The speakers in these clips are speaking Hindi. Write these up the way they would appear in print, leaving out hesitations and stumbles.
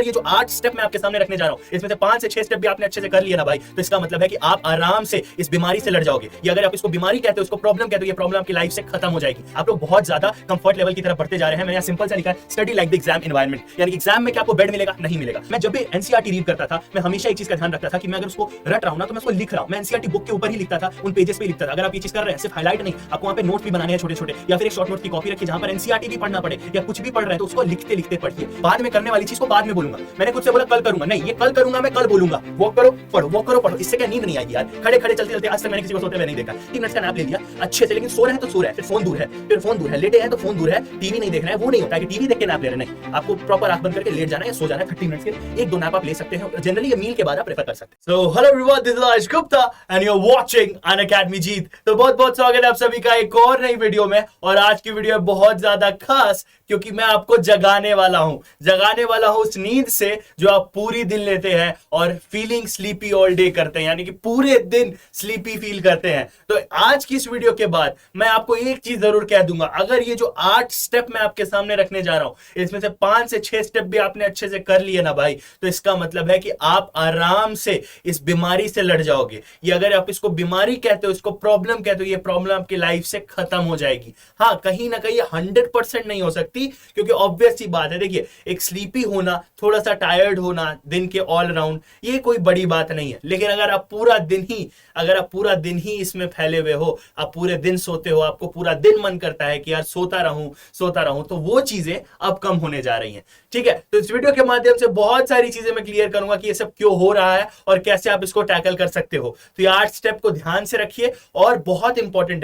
ये जो 8 स्टेप मैं आपके सामने रखने जा रहा हूं, इसमें से 5 से 6 स्टेप भी आपने अच्छे से कर लिया ना भाई, तो इसका मतलब है कि आप आराम से इस बीमारी से लड़ जाओगे। या अगर आप इसको बीमारी कहते हो, इसको प्रॉब्लम कहते हो, ये प्रॉब्लम आपकी लाइफ से खत्म हो जाएगी। आप लोग बहुत ज्यादा कंफर्ट लेवल की तरफ बढ़ते जा रहे हैं। मैंने यहाँ सिंपल सा लिखा है, study like the exam environment, यानी एग्जाम में क्या आपको बेड मिलेगा? नहीं मिलेगा। मैं जब भी एनसीईआरटी रीड करता था, मैं हमेशा एक चीज का ध्यान रखता था कि मैं अगर उसको रट रहा हूं ना, तो मैं उसको लिख रहा हूं। मैं एनसीईआरटी बुक के ऊपर ही लिखता था, उन पेजेस पे लिखता था। अगर आप ये चीज कर रहे हैं, सिर्फ हाईलाइट नहीं, आपको वहां पे नोट भी बनाने हैं छोटे छोटे, या फिर एक शॉर्ट नोट की कॉपी रखिए जहां पर एनसीईआरटी भी पढ़ना पड़े, या कुछ भी पढ़ रहे हैं तो उसको लिखते लिखते पढ़िए। बाद में करने वाली चीज को बाद में बोलूंगा। मैंने खुद से बोला कल करूंगा, नहीं, ये कल करूंगा, मैं कल बोलूंगा। वॉक करो पढ़ो, वॉक करो पढ़ो। इससे क्या नींद नहीं आएगी यार? खड़े खड़े चलते चलते आज तक मैंने किसी को सोते हुए नहीं देखा। 3 मिनट का नैप ले लिया अच्छे से, लेकिन सो रहे हैं तो सो रहे हैं, फिर फोन दूर है, फिर फोन दूर है, लेटे हैं तो फोन दूर है, टीवी नहीं देख रहे हैं। वो नहीं होता है कि टीवी देख के नैप ले रहे, नहीं, आपको प्रॉपर आंख बंद करके लेट जाना है, सो जाना है। 30 मिनट के 1-2 नैप आप ले सकते हैं। जनरली ये मील के बाद आप प्रेफर कर सकते हैं। So hello everyone, this is Raj Gupta and you are watching Unacademy Jeet. तो बहुत बहुत स्वागत है आप सभी का एक और नई वीडियो में। और आज की वीडियो बहुत ज्यादा खास, क्योंकि मैं आपको जगाने वाला हूं उस नींद से जो आप पूरी दिन लेते हैं और फीलिंग स्लीपी ऑल डे करते हैं, यानी कि पूरे दिन स्लीपी फील करते हैं। तो आज की इस वीडियो के बाद मैं आपको एक चीज जरूर कह दूंगा, अगर ये जो 8 स्टेप मैं आपके सामने रखने जा रहा हूं, इसमें से 5 से 6 स्टेप भी आपने अच्छे से कर लिए ना भाई, तो इसका मतलब है कि आप आराम से इस बीमारी से लड़ जाओगे। ये अगर आप इसको बीमारी कहते हो, इसको प्रॉब्लम कहते हो, ये प्रॉब्लम आपकी लाइफ से खत्म हो जाएगी। हाँ, कहीं ना कहीं 100% नहीं हो सकती, क्योंकि ऑब्वियस सी बात है। देखिए, एक स्लीपी होना, थोड़ा सा टायर्ड होना दिन के ऑल राउंड, ये कोई बड़ी बात नहीं है। लेकिन अगर आप पूरा दिन ही इसमें फैले हुए हो, आप पूरे दिन सोते हो, आपको पूरा दिन मन करता है कि यार सोता रहूं, तो वो चीजें अब कम होने जा रही हैं। ठीक है, तो इस वीडियो के माध्यम से बहुत सारी चीजें मैं क्लियर करूंगा कि ये सब क्यों हो रहा है और कैसे आप इसको टैकल कर सकते हो। तो ये 8 स्टेप को ध्यान से रखिए। और बहुत इंपॉर्टेंट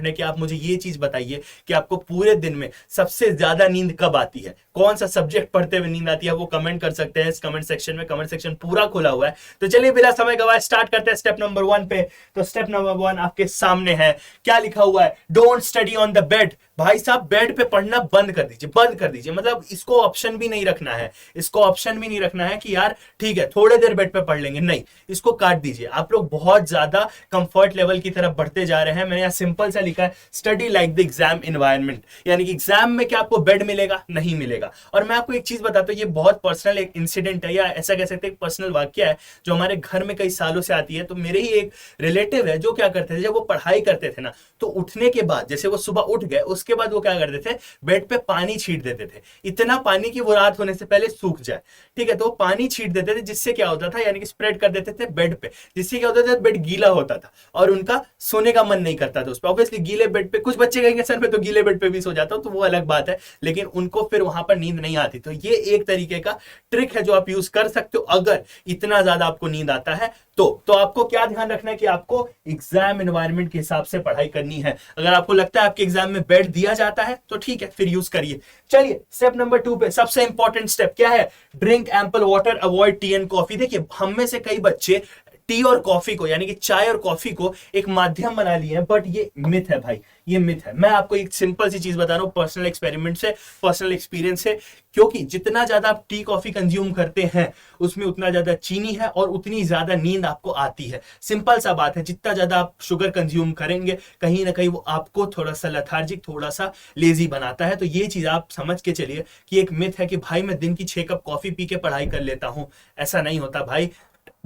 है कि आप मुझे ये चीज बताइए कि आपको पूरे दिन में सबसे ज्यादा नींद कब आती है, कौन सा सब्जेक्ट पढ़ते हुए नींद आती है, वो कमेंट कर सकते हैं इस कमेंट सेक्शन में। कमेंट सेक्शन पूरा खुला हुआ है। तो चलिए बिना समय गवाए स्टार्ट करते हैं स्टेप नंबर 1 पे। तो स्टेप नंबर 1 आपके सामने है, क्या लिखा हुआ है? Don't study on the bed. भाई साहब, बेड पे पढ़ना बंद कर दीजिए। मतलब इसको ऑप्शन भी नहीं रखना है कि यार ठीक है थोड़े देर बेड पे पढ़ लेंगे, नहीं, इसको काट दीजिए। आप लोग बहुत ज्यादा कंफर्ट लेवल की तरफ बढ़ते जा रहे हैं। मैंने यहाँ सिंपल सा लिखा है, study like the exam environment, यानी कि एग्जाम में क्या आपको बेड मिलेगा? नहीं मिलेगा। और मैं आपको एक चीज बताता हूँ, ये बहुत पर्सनल एक इंसिडेंट है, या ऐसा कह सकते हैं पर्सनल वाक्य है जो हमारे घर में कई सालों से आती है। तो मेरे ही एक रिलेटिव है जो क्या करते थे, जब वो पढ़ाई करते थे ना, तो उठने के बाद, जैसे वो सुबह उठ गए, उसके बाद वो क्या करते थे, बेड पे पानी छीट देते थे। इतना पानी कि वो रात होने से पहले सूख जाए। ठीक है, तो पानी छीट देते थे, जिससे क्या होता था, यानी कि स्प्रेड कर देते थे बेड पे, जिससे क्या होता था, बेड गीला होता था और उनका सोने का मन नहीं करता था उस पर। ऑब्वियसली गीले बेड पे, कुछ बच्चे कहेंगे सर मैं तो गीले बेड पे भी सो जाता हूं, तो वो अलग बात है, लेकिन उनको फिर वहां पर नींद नहीं आती। तो ये एक तरीके का ट्रिक है जो आप यूज कर सकते हो अगर इतना ज्यादा आपको नींद आता है तो आपको क्या ध्यान रखना है कि आपको एग्जाम एनवायरनमेंट के हिसाब से पढ़ाई करनी है। अगर आपको लगता है आपके एग्जाम में बेड दिया जाता है तो ठीक है, फिर यूज करिए। चलिए स्टेप नंबर 2 पे, सबसे इंपॉर्टेंट स्टेप क्या है? Drink ample water, avoid T and coffee. देखिए, हम में से कई बच्चे टी और कॉफी को, यानी कि चाय और कॉफी को एक माध्यम बना लिए हैं, बट ये मिथ है भाई, ये मिथ है। मैं आपको एक सिंपल सी चीज बता रहा हूं, पर्सनल एक्सपेरिमेंट से, पर्सनल एक्सपीरियंस से, क्योंकि जितना ज्यादा आप टी कॉफी कंज्यूम करते हैं उसमें उतना ज्यादा चीनी है और उतनी ज्यादा नींद आपको आती है। सिंपल सा बात है, जितना ज्यादा आप शुगर कंज्यूम करेंगे, कहीं ना कहीं वो आपको थोड़ा सा लेथार्जिक, थोड़ा सा लेजी बनाता है। तो ये चीज आप समझ के चलिए कि एक मिथ है कि भाई मैं दिन की 6 कप कॉफी पी के पढ़ाई कर लेता हूं, ऐसा नहीं होता भाई।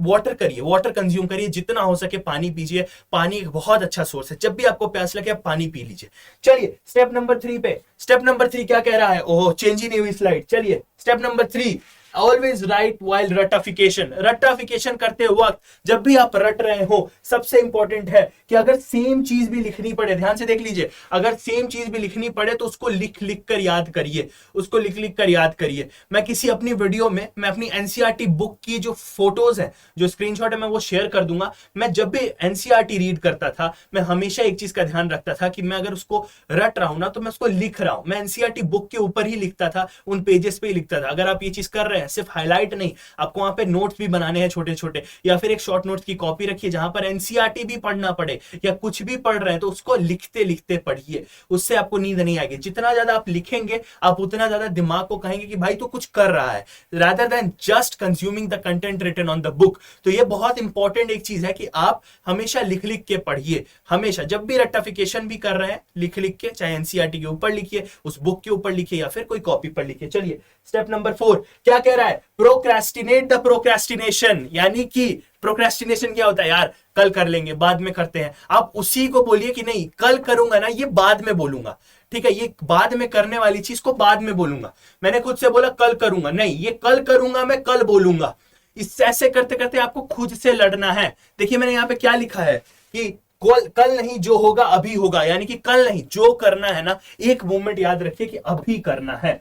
वाटर करिए, वाटर कंज्यूम करिए, जितना हो सके पानी पीजिए। पानी एक बहुत अच्छा सोर्स है, जब भी आपको प्यास लगे आप पानी पी लीजिए। चलिए स्टेप नंबर 3 पे। स्टेप नंबर 3 क्या कह रहा है? ओहो, चेंज ही नहीं हुई स्लाइड। चलिए step number 3, always right while ratification करते वक्त, जब भी आप रट रहे हो, सबसे इंपॉर्टेंट है कि अगर सेम चीज भी लिखनी पड़े, ध्यान से देख लीजिए, अगर सेम चीज भी लिखनी पड़े तो उसको लिख कर याद करिए। मैं किसी अपनी वीडियो में, मैं अपनी एनसीईआरटी बुक की जो फोटोज है, जो स्क्रीनशॉट है, मैं वो शेयर कर दूंगा। मैं जब भी एनसीईआरटी रीड करता था, मैं हमेशा एक चीज का ध्यान रखता था कि मैं अगर उसको रट रहा हूं ना, तो मैं उसको लिख रहा हूं। मैं एनसीईआरटी बुक के ऊपर ही लिखता था, उन पेजेस पे ही लिखता था। अगर आप ये चीज कर रहे हैं, सिर्फ हाईलाइट नहीं, आपको वहां पे नोट्स भी बनाने हैं छोटे छोटे, या फिर एक शॉर्ट नोट्स की कॉपी रखिए जहां पर एनसीईआरटी भी पढ़ना पड़े, या कुछ भी पढ़ रहे हैं तो उसको लिखते लिखते पढ़िए। उससे आपको नींद नहीं आएगी। जितना ज्यादा आप लिखेंगे, आप उतना ज्यादा दिमाग को कहेंगे कि भाई तू कुछ कर रहा है, rather than just consuming the content written on the book. तो ये बहुत इंपॉर्टेंट एक चीज है कि आप हमेशा लिख लिख के पढ़िए। हमेशा जब भी रट्टाफिकेशन भी कर रहे हैं, लिख लिख के, चाहे एनसीईआरटी के ऊपर लिखिए, उस बुक के ऊपर लिखिए, या फिर कोई कॉपी पर लिखिए। चलिए स्टेप नंबर 4 क्या कह कह रहा है प्रोक्रेस्टिनेट द प्रोक्रेस्टिनेशन, यानी कि प्रोक्रेस्टिनेशन क्या होता है यार, कल कर लेंगे, बाद में करते हैं। आप उसी को बोलिए कि नहीं कल करूंगा ना, ये बाद में बोलूंगा, ठीक है, ये बाद में करने वाली चीज को बाद में बोलूंगा। मैंने खुद से बोला कल करूंगा, नहीं, ये कल करूंगा मैं कल बोलूंगा। इस ऐसे करते करते आपको खुद से लड़ना है। देखिए मैंने यहाँ पे क्या लिखा है कि कल नहीं जो होगा अभी होगा, यानी कि कल नहीं, जो करना है ना, एक मोमेंट याद रखिए कि अभी करना है।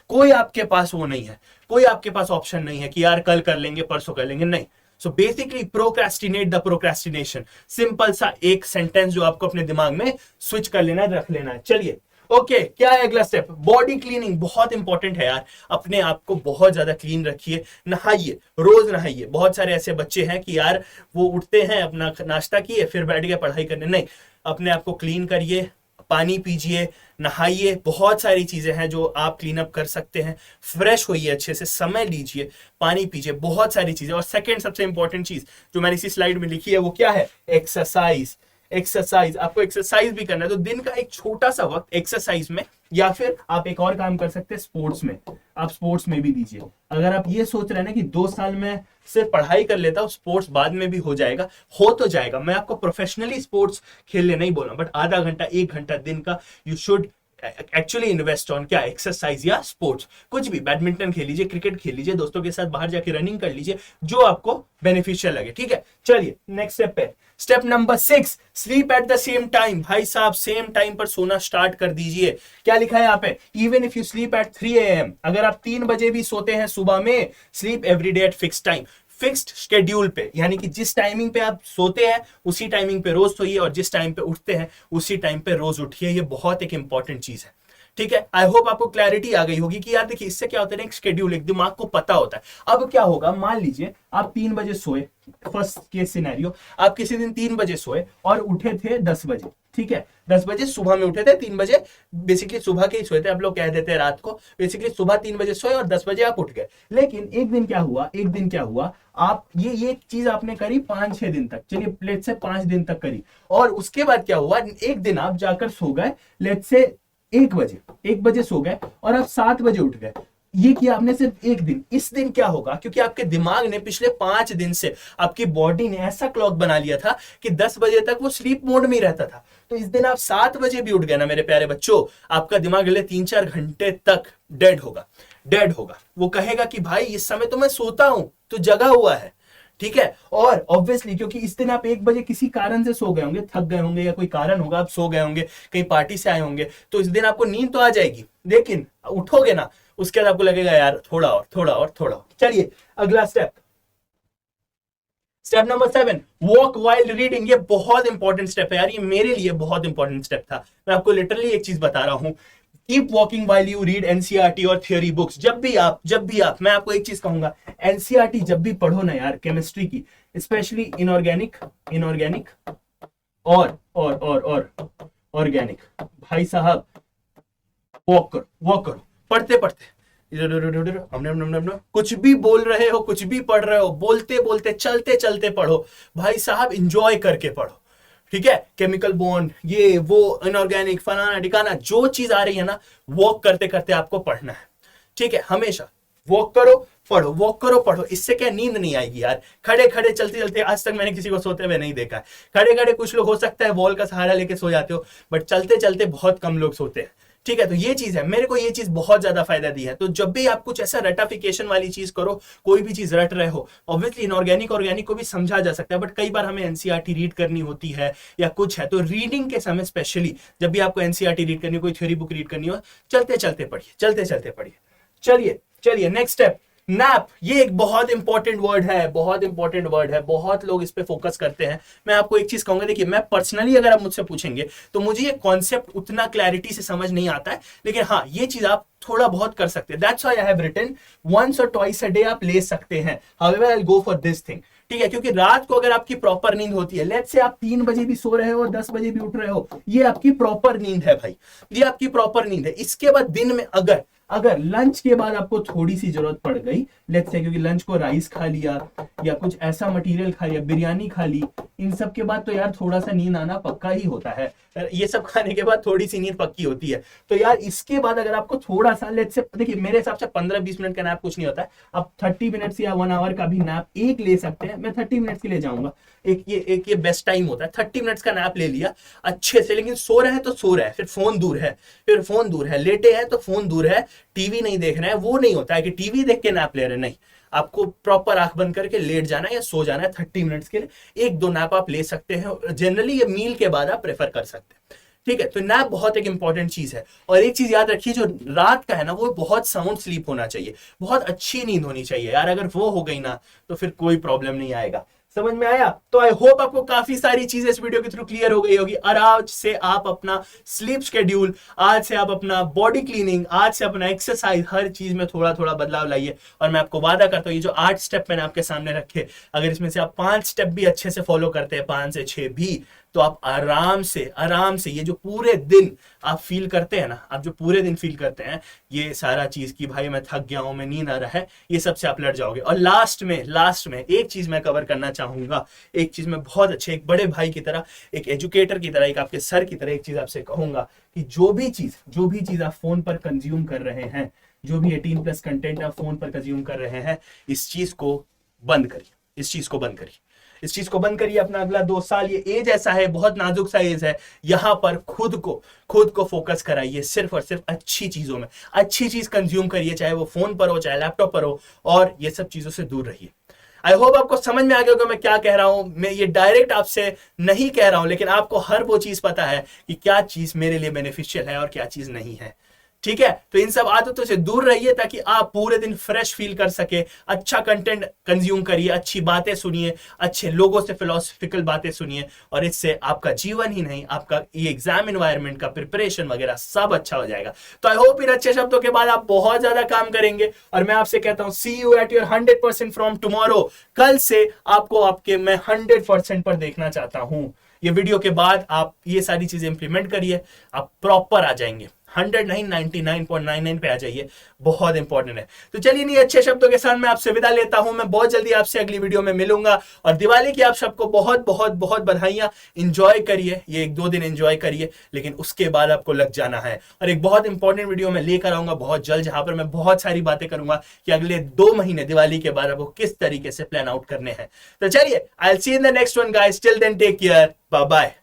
कोई आपके पास वो नहीं है, कोई आपके पास ऑप्शन नहीं है कि यार कल कर लेंगे परसों कर लेंगे, नहीं। So basically procrastinate the procrastination, simple सा एक सेंटेंस जो आपको अपने दिमाग में स्विच कर लेना है, रख लेना है। चलिए ओके, क्या है अगला स्टेप? बॉडी क्लीनिंग बहुत इंपॉर्टेंट है यार, अपने आप को बहुत ज्यादा क्लीन रखिए, नहाइए, रोज नहाइए। बहुत सारे ऐसे बच्चे हैं कि यार वो उठते हैं, अपना नाश्ता किए, फिर बैठ गए पढ़ाई करने, नहीं, अपने आप को क्लीन करिए, पानी पीजिए, नहाइए। बहुत सारी चीजें हैं जो आप क्लीन अप कर सकते हैं। फ्रेश होइए, अच्छे से समय लीजिए, पानी पीजिए, बहुत सारी चीजें। और सेकंड सबसे इंपॉर्टेंट चीज जो मैंने इसी स्लाइड में लिखी है वो क्या है? एक्सरसाइज। एक्सरसाइज, आपको एक्सरसाइज भी करना है, तो दिन का एक छोटा सा वक्त एक्सरसाइज में, या फिर आप एक और काम कर सकते हैं स्पोर्ट्स में, आप स्पोर्ट्स में भी दीजिए। अगर आप ये सोच रहे हैं ना कि 2 साल में सिर्फ पढ़ाई कर लेता हूं, स्पोर्ट्स बाद में भी हो जाएगा, हो तो जाएगा। मैं आपको प्रोफेशनली स्पोर्ट्स खेलने नहीं बोल रहा, बट आधा घंटा 1 घंटा दिन का you should actually invest on क्या? एक्सरसाइज या स्पोर्ट्स। कुछ भी, बैडमिंटन खेल लीजिए, क्रिकेट खेल लीजिए, दोस्तों के साथ बाहर जाके रनिंग कर लीजिए, जो आपको बेनिफिशियल लगे, ठीक है। चलिए नेक्स्ट स्टेप पे, step number 6, sleep at the same time. भाई साहब सेम टाइम पर सोना स्टार्ट कर दीजिए। क्या लिखा है यहाँ पे? Even if you sleep at 3 AM, अगर आप 3 बजे भी सोते हैं सुबह में, sleep every day at fix time, fixed schedule पे, यानी कि जिस टाइमिंग पे आप सोते हैं उसी टाइमिंग पे रोज सोइए, और जिस टाइम पे उठते हैं उसी टाइम पे रोज उठिए। ये बहुत एक इंपॉर्टेंट चीज है, ठीक है। आई होप आपको क्लैरिटी आ गई होगी कि यार देखिए इससे क्या होता है, एक शेड्यूल, एक दिमाग को पता होता है। अब क्या होगा, मान लीजिए आप 3 बजे सोए, फर्स्ट केस सिनेरियो, आप किसी दिन 3 बजे सोए और उठे थे 10 बजे, ठीक है, 10 बजे सुबह में उठे थे, 3 बजे बेसिकली सुबह के ही सोए थे, आप लोग कह देते हैं रात को, बेसिकली सुबह 3 बजे सोए और 10 बजे आप उठ गए। लेकिन एक दिन क्या हुआ, आप ये चीज आपने करी 5-6 दिन तक, चलिए लेट्स से 5 दिन तक करी, और उसके बाद क्या हुआ, एक दिन आप जाकर सो गए, लेट्स से 1 बजे सो गए और आप 7 बजे उठ गए। ये किया आपने सिर्फ एक दिन। इस दिन क्या होगा, क्योंकि आपके दिमाग ने पिछले 5 दिन से, आपकी बॉडी ने ऐसा क्लॉक बना लिया था कि 10 बजे तक वो स्लीप मोड में ही रहता था। तो इस दिन आप 7 बजे भी उठ गए ना मेरे प्यारे बच्चों, आपका दिमाग अगले 3-4 घंटे तक डेड होगा। वो कहेगा कि भाई इस समय तो मैं सोता हूं, तो जगा हुआ है, ठीक है। और ऑब्वियसली क्योंकि इस दिन आप 1 बजे किसी कारण से सो गए होंगे, थक गए होंगे, या कोई कारण होगा आप सो गए होंगे, कहीं पार्टी से आए होंगे, तो इस दिन आपको नींद तो आ जाएगी, लेकिन उठोगे ना, उसके बाद आपको लगेगा यार थोड़ा और। चलिए अगला step number 7, walk while reading. ये बहुत इंपॉर्टेंट स्टेप है यार, ये मेरे लिए बहुत इंपॉर्टेंट स्टेप था। मैं आपको लिटरली एक चीज बता रहा हूं, keep walking while you read NCERT और थ्योरी बुक्स। जब भी आप मैं आपको एक चीज कहूंगा, एनसीईआरटी जब भी पढ़ो ना यार, केमिस्ट्री की, स्पेशली इनऑर्गेनिक और ऑर्गेनिक, भाई साहब वॉक करो, पढ़ते कुछ भी बोल रहे हो, कुछ भी पढ़ रहे हो, बोलते चलते पढ़ो, भाई साहब इंजॉय करके पढ़ो, ठीक है। केमिकल बॉन्ड, ये वो, इनऑर्गेनिक, फलाना ढिकाना, जो चीज आ रही है ना, वॉक करते करते आपको पढ़ना है, ठीक है। हमेशा वॉक करो पढ़ो। इससे क्या नींद नहीं आएगी यार, खड़े चलते आज तक मैंने किसी को सोते हुए नहीं देखा है। खड़े कुछ लोग हो सकता है वॉल का सहारा लेके सो जाते हो, बट चलते बहुत कम लोग सोते हैं, ठीक है। तो ये चीज है, मेरे को ये चीज बहुत ज्यादा फायदा दी है। तो जब भी आप कुछ ऐसा रटाफिकेशन वाली चीज करो, कोई भी चीज रट रहे हो, ऑब्वियसली इनऑर्गेनिक ऑर्गेनिक को भी समझा जा सकता है, बट कई बार हमें एनसीईआरटी रीड करनी होती है या कुछ है, तो रीडिंग के समय स्पेशली जब भी आपको एनसीईआरटी रीड करनी हो, कोई थ्योरी बुक रीड करनी हो, चलते पढ़िए। चलिए नेक्स्ट स्टेप, नैप। ये एक बहुत इंपॉर्टेंट वर्ड है, बहुत लोग इस पे फोकस करते हैं। मैं आपको एक चीज कहूंगा, देखिए मैं पर्सनली अगर आप मुझसे पूछेंगे तो मुझे ये कॉन्सेप्ट उतना क्लैरिटी से समझ नहीं आता है, लेकिन हाँ ये चीज आप थोड़ा बहुत कर सकते हैं। That's why I have written once or twice a day आप ले सकते हैं। However, I'll go for this thing, ठीक है। क्योंकि रात को अगर आपकी प्रॉपर नींद होती है, लेट्स से आप 3 बजे भी सो रहे हो और 10 बजे भी उठ रहे हो, ये आपकी प्रॉपर नींद है भाई, ये आपकी प्रॉपर नींद है। इसके बाद दिन में अगर लंच के बाद आपको थोड़ी सी जरूरत पड़ गई, लेट्स से क्योंकि लंच को राइस खा लिया या कुछ ऐसा मटेरियल खा लिया, बिरयानी खा ली, इन सब के बाद तो यार थोड़ा सा नींद आना पक्का ही होता है, ये सब खाने के बाद थोड़ी सी नींद पक्की होती है। तो यार इसके बाद अगर आपको थोड़ा सा लेट्स से, देखिए मेरे हिसाब से 15-20 मिनट का नैप कुछ नहीं होता है, आप 30 मिनट्स या 1 आवर का भी नैप एक ले सकते हैं। मैं 30 मिनट्स के लिए जाऊंगा, एक ये बेस्ट टाइम होता है। 30 मिनट्स का नैप ले लिया अच्छे से, लेकिन सो रहे हैं तो सो रहे हैं, फिर फोन दूर है, लेटे हैं तो फोन दूर है, टीवी नहीं देख रहे हैं। वो नहीं होता है कि टीवी देख के नैप ले रहे हैं, नहीं, आपको प्रॉपर आंख बंद करके लेट जाना है या सो जाना है 30 मिनट्स के लिए। 1-2 नैप आप ले सकते हैं, जनरली ये मील के बाद आप प्रेफर कर सकते हैं, ठीक है। तो नैप बहुत एक इंपॉर्टेंट चीज है। और एक चीज याद रखिए, जो रात का है ना, वो बहुत साउंड स्लीप होना चाहिए, बहुत अच्छी नींद होनी चाहिए यार। अगर वो हो गई ना तो फिर कोई प्रॉब्लम नहीं आएगा। समझ में आया? तो आई होप आपको काफी सारी चीजें इस वीडियो के थ्रू क्लियर हो गई होगी। और आज से आप अपना स्लीप शेड्यूल, आज से आप अपना बॉडी क्लीनिंग, आज से अपना एक्सरसाइज, हर चीज में थोड़ा थोड़ा बदलाव लाइए। और मैं आपको वादा करता हूँ, ये जो 8 स्टेप मैंने आपके सामने रखे, अगर इसमें से आप 5 स्टेप भी अच्छे से फॉलो करते हैं, 5 से 6 भी, तो आप आराम से ये जो पूरे दिन आप फील करते हैं ना, आप जो पूरे दिन फील करते हैं ये सारा चीज की भाई मैं थक गया हूं, मैं नींद आ रहा है, ये सबसे आप लड़ जाओगे। और लास्ट में एक चीज मैं कवर करना चाहूंगा, एक चीज मैं बहुत अच्छे, एक बड़े भाई की तरह, एक एजुकेटर की तरह, एक आपके सर की तरह एक चीज आपसे कहूंगा कि जो भी चीज आप फोन पर कंज्यूम कर रहे हैं, जो भी 18+ कंटेंट आप फोन पर कंज्यूम कर रहे हैं, इस चीज को बंद करिए, इस चीज को बंद करिए। अपना अगला 2 साल, ये एज ऐसा है, बहुत नाजुक सा एज है, यहां पर खुद को फोकस कराइए सिर्फ और सिर्फ अच्छी चीजों में। अच्छी चीज कंज्यूम करिए, चाहे वो फोन पर हो, चाहे लैपटॉप पर हो, और ये सब चीजों से दूर रहिए। आई होप आपको समझ में आ गया होगा मैं क्या कह रहा हूं। मैं ये डायरेक्ट आपसे नहीं कह रहा हूं, लेकिन आपको हर वो चीज पता है कि क्या चीज मेरे लिए बेनिफिशियल है और क्या चीज नहीं है, ठीक है। तो इन सब आदतों से दूर रहिए ताकि आप पूरे दिन फ्रेश फील कर सके। अच्छा कंटेंट कंज्यूम करिए, अच्छी बातें सुनिए, अच्छे लोगों से फिलोसफिकल बातें सुनिए, और इससे आपका जीवन ही नहीं, आपका ये एग्जाम एनवायरनमेंट का प्रिपरेशन वगैरह सब अच्छा हो जाएगा। तो आई होप इन अच्छे शब्दों के बाद आप बहुत ज्यादा काम करेंगे, और मैं आपसे कहता हूं see you at your 100% from tomorrow. कल से आपको आपके मैं 100% पर देखना चाहता हूं। ये वीडियो के बाद आप ये सारी चीजें इंप्लीमेंट करिए, आप प्रॉपर आ जाएंगे, 100 नहीं 99.99 पे आ जाइए, बहुत इंपॉर्टेंट है। तो चलिए नहीं अच्छे शब्दों के साथ मैं आपसे विदा लेता हूं। मैं बहुत जल्दी आपसे अगली वीडियो में मिलूंगा, और दिवाली की आप सबको बहुत बहुत बहुत बधाइयां। इंजॉय करिए, ये 1-2 दिन इंजॉय करिए, लेकिन उसके बाद आपको लग जाना है। और एक बहुत इंपॉर्टेंट वीडियो मैं लेकर आऊंगा बहुत जल्द, जहां पर मैं बहुत सारी बातें करूंगा कि अगले 2 महीने दिवाली के बाद आपको किस तरीके से प्लान आउट करने हैं। तो चलिए, I will see in the next one guys, till then take care, bye bye.